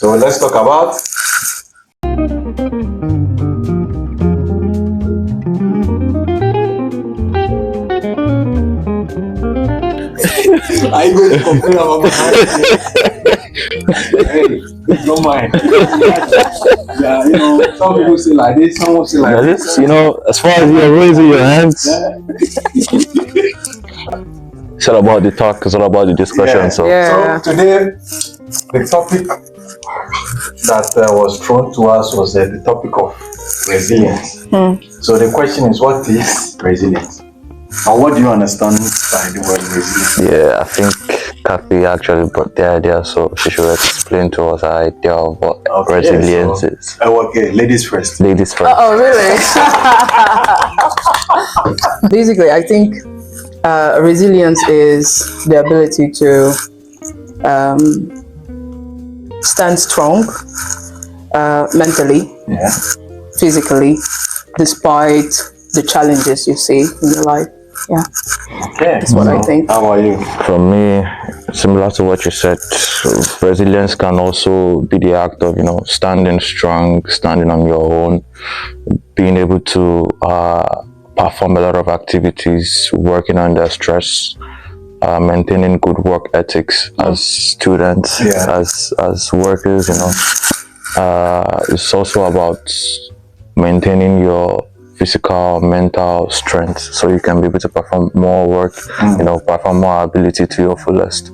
So let's talk about I going to complain about my hey, don't mind. Yeah, you know, some people say like this, some will say like this. You know, as far as you're raising your hands, it's all about the talk, it's all about the discussion. So today, the topic that was thrown to us was the topic of resilience. So the question is, what is resilience? And what do you understand by the word resilience? Yeah, I think Kathy actually brought the idea, so she should explain to us the idea of what resilience is. Okay, ladies first. Ladies first. Oh, really? Basically, I think resilience is the ability to stand strong mentally, physically, despite the challenges you see in your life. Yeah. Okay. That's what I think. How about you? From me, similar to what you said, resilience can also be the act of, standing strong, standing on your own, being able to perform a lot of activities, working under stress, maintaining good work ethics as students, as workers, it's also about maintaining your physical, mental strength, so you can be able to perform more work, perform more ability to your fullest,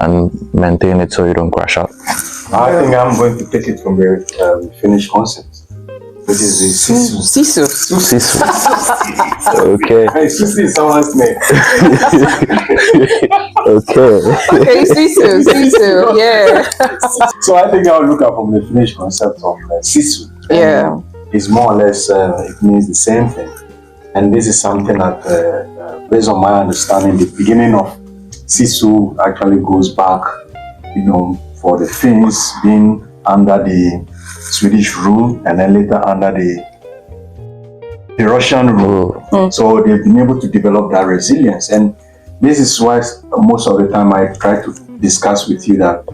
and maintain it so you don't crash out. I think I'm going to take it from the Finnish concept, which is the sisu. Sisu. Okay. Hey, sisu is someone's name. Okay, sisu, yeah. So I think I'll look at from the Finnish concept of sisu. Yeah. It's more or less, it means the same thing. And this is something that, based on my understanding, the beginning of sisu actually goes back, for the Finns being under the Swedish rule and then later under the Russian rule. So they've been able to develop that resilience. And this is why most of the time I try to discuss with you that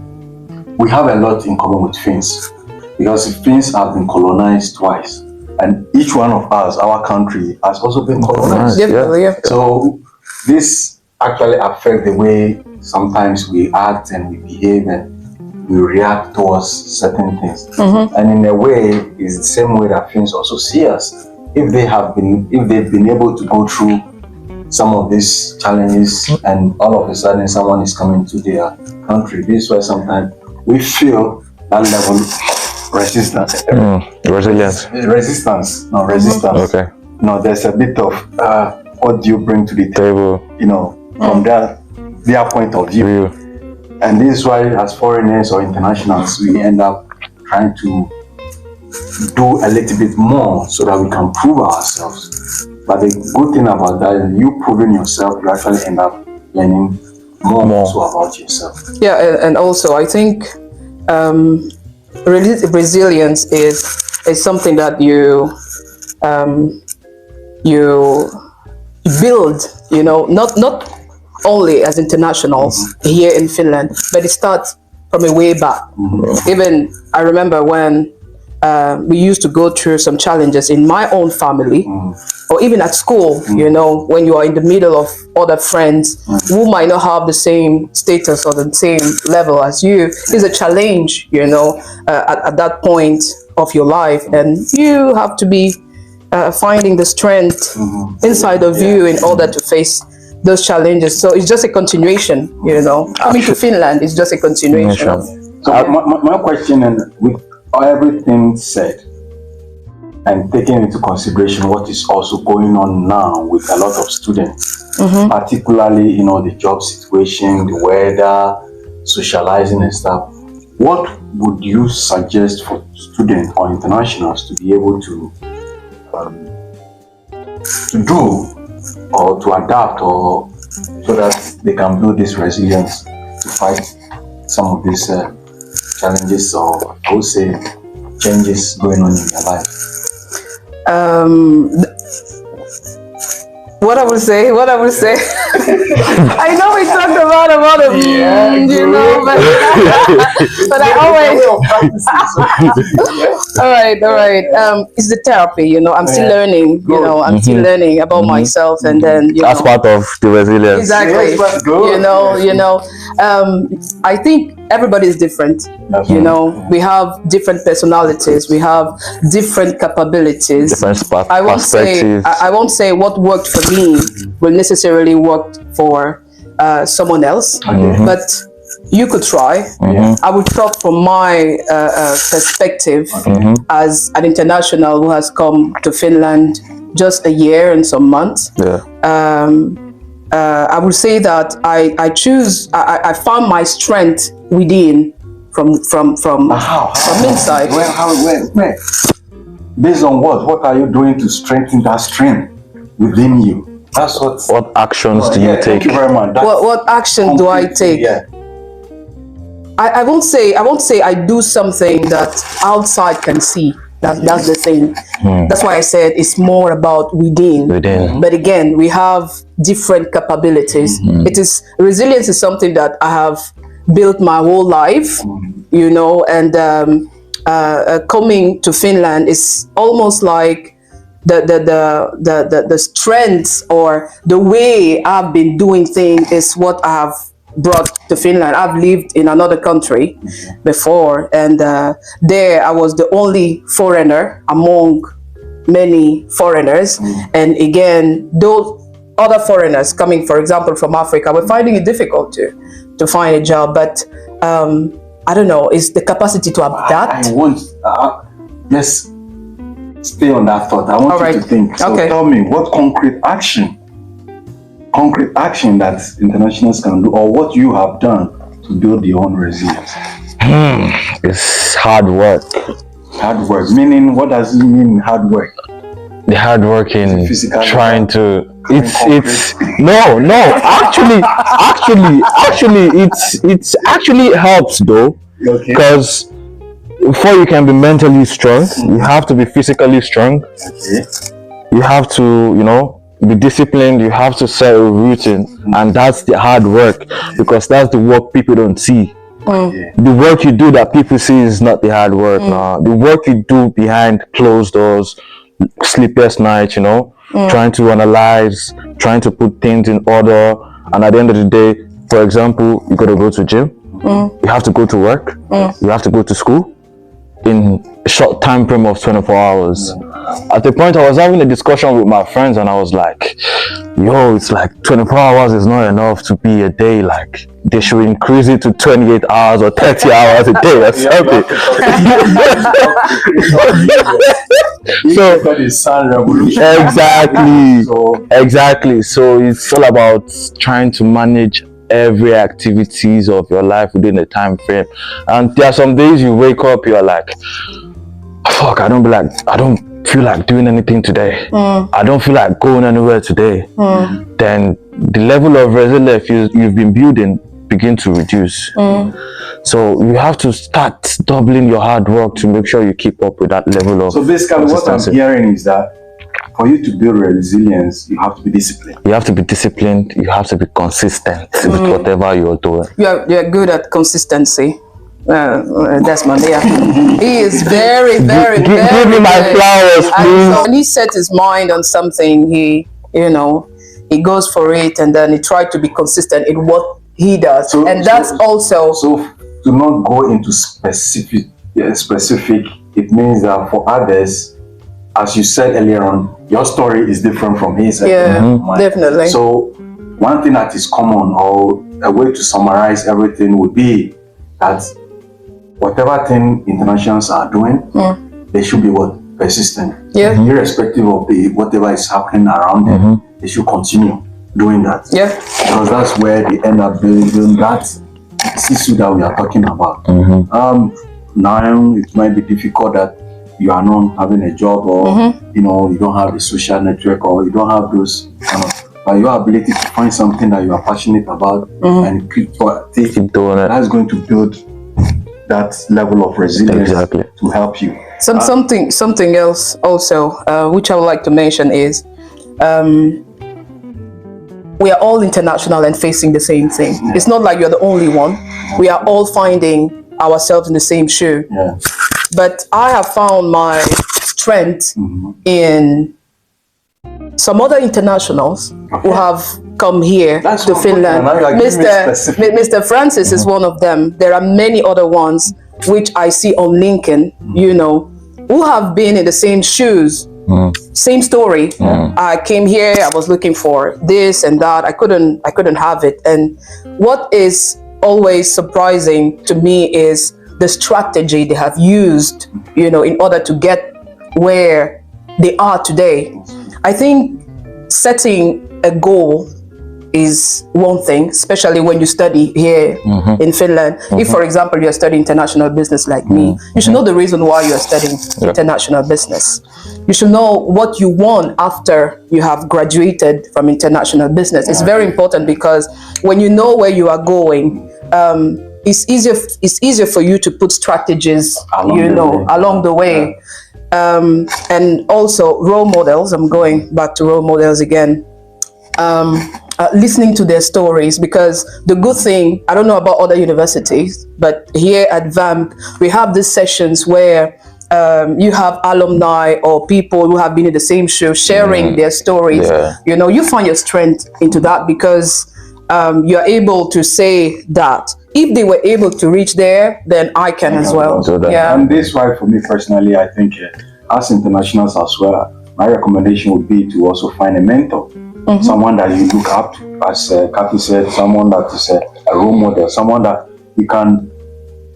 we have a lot in common with Finns. Because the Finns have been colonized twice, and each one of us, our country, has also been colonized. Yeah. So this actually affects the way sometimes we act and we behave and we react towards certain things. And in a way, it's the same way that Finns also see us. If they've been able to go through some of these challenges, and all of a sudden someone is coming to their country, this is why sometimes we feel that level resistance. Resistance. Okay. No, there's a bit of what do you bring to the table, from their point of view. And this is why as foreigners or internationals, we end up trying to do a little bit more so that we can prove ourselves. But the good thing about that is you proving yourself, you actually end up learning more also about yourself. Yeah, and also I think resilience is something that you build, not only as internationals here in Finland, but it starts from a way back. Even I remember when we used to go through some challenges in my own family, or even at school, when you are in the middle of other friends who might not have the same status or the same level as you. It's a challenge, at that point of your life, and you have to be finding the strength inside of you in order to face those challenges. So it's just a continuation, coming to Finland is just a continuation. So my question, and with everything said and taking into consideration what is also going on now with a lot of students, particularly the job situation, the weather, socializing and stuff, what would you suggest for students or internationals to be able to do or to adapt, or so that they can build this resilience to fight some of these challenges, or I would say changes going on in their life? What I would say. I know we talked about you know, but I always. All right. It's the therapy, you know. I'm still learning, you know. I'm still learning about myself, and then That's part of the resilience. Exactly. You know. I think everybody is different. You know, we have different personalities. We have different capabilities. Different I won't say what worked for me will necessarily work for someone else, but you could try. I would talk from my perspective as an international who has come to Finland just a year and some months. I would say that I found my strength within from inside. Where? Based on what? What are you doing to strengthen that strength within you? That's what actions do you take? Thank you very much. What action do I take? Yeah. I won't say I do something that outside can see. That's the thing. That's why I said it's more about within. But again, we have different capabilities. Resilience is something that I have built my whole life, you know, and coming to Finland is almost like the strength or the way I've been doing things is what I have brought to Finland. I've lived in another country before, and there I was the only foreigner among many foreigners. And again, those other foreigners coming, for example, from Africa, were finding it difficult to find a job. But I don't know, it's the capacity to adapt. I want let's stay on that thought. I want you to think. So tell me, what concrete action that internationals can do, or what you have done to build your own resilience? It's hard work. Hard work, meaning, what does it mean, hard work? The hard work in trying to it's actually helps though, because before you can be mentally strong, you have to be physically strong. You have to, you know, be disciplined. You have to set a routine, and that's the hard work, because that's the work people don't see. The work you do that people see is not the hard work. No, the work you do behind closed doors, sleepless nights, you know, trying to analyze, trying to put things in order, and at the end of the day, for example, you got to go to gym, you have to go to work, you have to go to school in a short time frame of 24 hours. At the point I was having a discussion with my friends, and I was like, yo, it's like 24 hours is not enough to be a day. Like, they should increase it to 28 hours or 30 hours a day or something. Exactly. So it's all about trying to manage every activities of your life within a time frame. And there are some days you wake up, you're like, fuck, I don't feel like doing anything today. I don't feel like going anywhere today. Then the level of resilience you've been building begin to reduce. So you have to start doubling your hard work to make sure you keep up with that level of So basically what I'm hearing is that for you to build resilience, you have to be disciplined. You have to be disciplined. You have to be consistent with whatever you're doing. You're good at consistency. Desmond, he is very Give me my flowers, please. When he set his mind on something, he goes for it, and then he tries to be consistent in what he does. So to not go into specific, it means that for others, as you said earlier on, your story is different from his. Definitely. So one thing that is common, or a way to summarize everything, would be that whatever thing internationals are doing, they should be persistent. Irrespective of whatever is happening around them, they should continue doing that. Because that's where they end up building that sisu that we are talking about. Now it might be difficult that you are not having a job, or you don't have a social network, or you don't have those but your ability to find something that you are passionate about and keep doing it, that's going to build that level of resilience to help you. Something else also, which I would like to mention is we are all international and facing the same thing. It's not like you're the only one. We are all finding ourselves in the same shoe. Yeah. But I have found my strength in some other internationals who have come here That's to what- Finland. and I give me specific. Mr. Francis is one of them. There are many other ones which I see on LinkedIn, you know, who have been in the same shoes. Same story. I came here, I was looking for this and that. I couldn't have it. And what is always surprising to me is the strategy they have used, you know, in order to get where they are today. I think setting a goal is one thing, especially when you study here in Finland. If, for example, you're studying international business like me, you should know the reason why you're studying international business. You should know what you want after you have graduated from international business. It's very important because when you know where you are going, it's easier for you to put strategies, along the way. And also role models. I'm going back to role models again. Listening to their stories, because the good thing, I don't know about other universities, but here at VAMP, we have these sessions where you have alumni or people who have been in the same show sharing their stories. Yeah. You know, you find your strength into that because you're able to say that if they were able to reach there, then I can as well. So that- Yeah. And this why for me personally, I think as internationals as well, my recommendation would be to also find a mentor, someone that you look up to, as Kathy said, someone that is a role model, someone that you can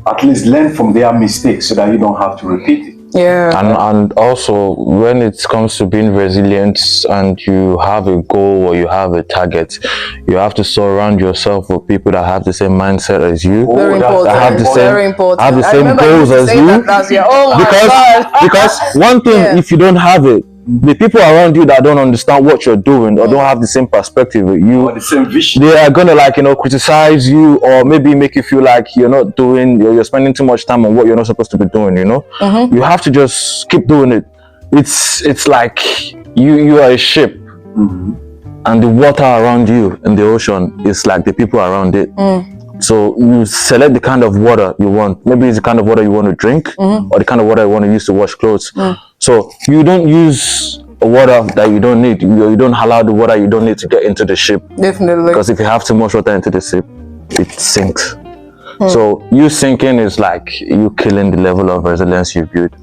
at least learn from their mistakes so that you don't have to repeat it. Yeah. And also when it comes to being resilient and you have a goal or you have a target, you have to surround yourself with people that have the same mindset as you. Very that's- important. that have the same- Very important. have the I same remember goals you as saying you. that last year. Oh my because God. because one thing, Yeah. if you don't have it, the people around you that don't understand what you're doing or don't have the same perspective with you, Or the same vision. they are gonna criticize you or maybe make you feel like you're spending too much time on what you're not supposed to be doing. You have to just keep doing it. It's like you are a ship, and the water around you in the ocean is like the people around it. So you select the kind of water you want. Maybe it's the kind of water you want to drink, or the kind of water you want to use to wash clothes. So you don't use a water that you don't need. You don't allow the water you don't need to get into the ship. Definitely. Because if you have too much water into the ship, it sinks. So you sinking is like you killing the level of resilience you built.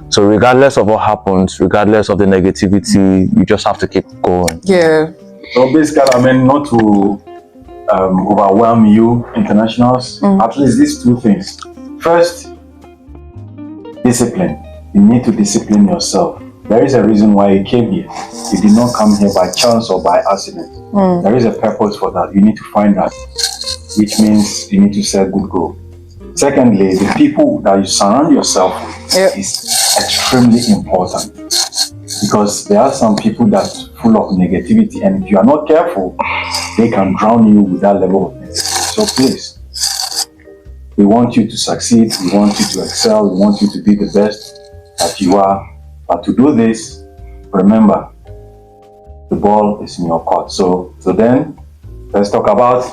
So regardless of what happens, regardless of the negativity, you just have to keep going. Yeah. So basically, I mean, not to overwhelm you, internationals, at least these two things. First, discipline. You need to discipline yourself. There is a reason why you came here. You did not come here by chance or by accident. There is a purpose for that. You need to find that, which means you need to set good goal. Secondly, the people that you surround yourself with is extremely important, because there are some people that's full of negativity, and if you are not careful, they can drown you with that level of negativity. So please, we want you to succeed, we want you to excel, we want you to be the best that you are. But to do this, remember, the ball is in your court. So then, let's talk about